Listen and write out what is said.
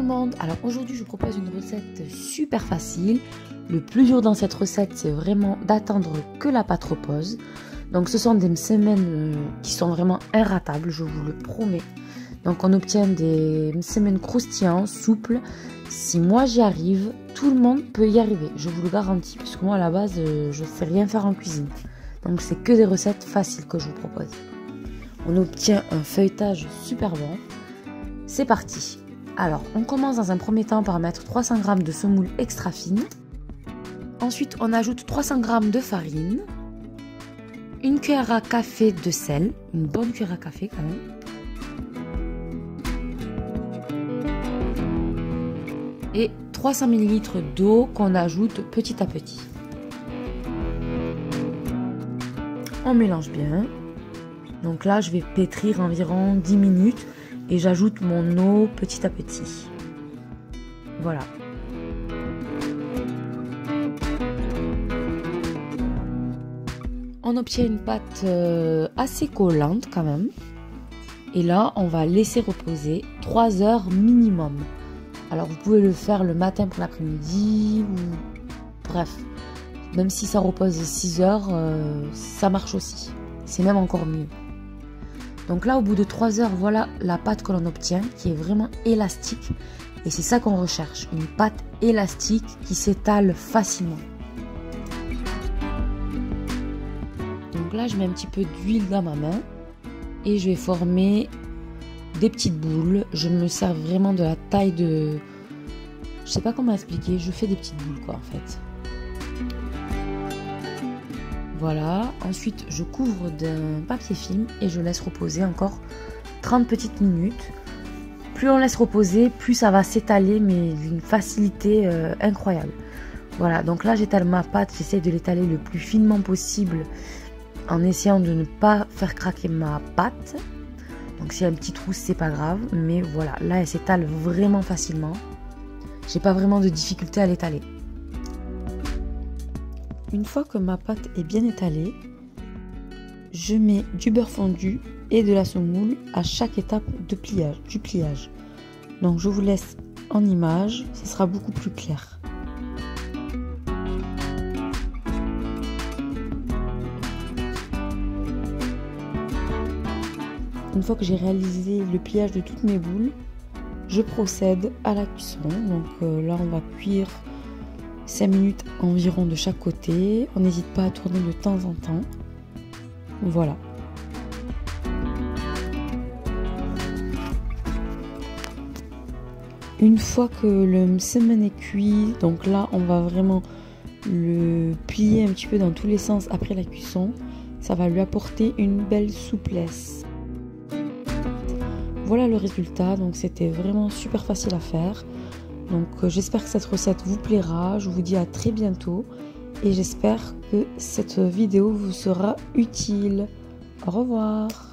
monde, alors aujourd'hui je vous propose une recette super facile. Le plus dur dans cette recette c'est vraiment d'attendre que la pâte repose. Donc ce sont des msemen qui sont vraiment irratables, je vous le promets. Donc on obtient des msemen croustillants, souples. Si moi j'y arrive, tout le monde peut y arriver, je vous le garantis, puisque moi à la base je ne sais rien faire en cuisine. Donc c'est que des recettes faciles que je vous propose. On obtient un feuilletage super bon. C'est parti. Alors, on commence dans un premier temps par mettre 300 g de semoule extra fine. Ensuite, on ajoute 300 g de farine, une cuillère à café de sel, une bonne cuillère à café quand même. Et 300 ml d'eau qu'on ajoute petit à petit. On mélange bien. Donc là, je vais pétrir environ 10 minutes. Et j'ajoute mon eau petit à petit. Voilà. On obtient une pâte assez collante quand même. Et là, on va laisser reposer 3 heures minimum. Alors, vous pouvez le faire le matin pour l'après-midi ou... Bref, même si ça repose 6 heures, ça marche aussi. C'est même encore mieux. Donc là, au bout de 3 heures, voilà la pâte que l'on obtient, qui est vraiment élastique. Et c'est ça qu'on recherche, une pâte élastique qui s'étale facilement. Donc là, je mets un petit peu d'huile dans ma main. Et je vais former des petites boules. Je me sers vraiment de la taille de... Je sais pas comment expliquer, je fais des petites boules quoi en fait. Voilà, ensuite je couvre d'un papier film et je laisse reposer encore 30 petites minutes. Plus on laisse reposer, plus ça va s'étaler, mais d'une facilité incroyable. Voilà, donc là j'étale ma pâte, j'essaie de l'étaler le plus finement possible en essayant de ne pas faire craquer ma pâte. Donc s'il y a un petit trou, c'est pas grave, mais voilà, là elle s'étale vraiment facilement. J'ai pas vraiment de difficulté à l'étaler. Une fois que ma pâte est bien étalée, je mets du beurre fondu et de la semoule à chaque étape de pliage, du pliage. Donc je vous laisse en image, ce sera beaucoup plus clair. Une fois que j'ai réalisé le pliage de toutes mes boules, je procède à la cuisson. Donc là on va cuire 5 minutes environ de chaque côté. On n'hésite pas à tourner de temps en temps. Voilà. Une fois que le msemen est cuit, donc là on va vraiment le plier un petit peu dans tous les sens après la cuisson. Ça va lui apporter une belle souplesse. Voilà le résultat. Donc c'était vraiment super facile à faire. Donc j'espère que cette recette vous plaira, je vous dis à très bientôt et j'espère que cette vidéo vous sera utile. Au revoir.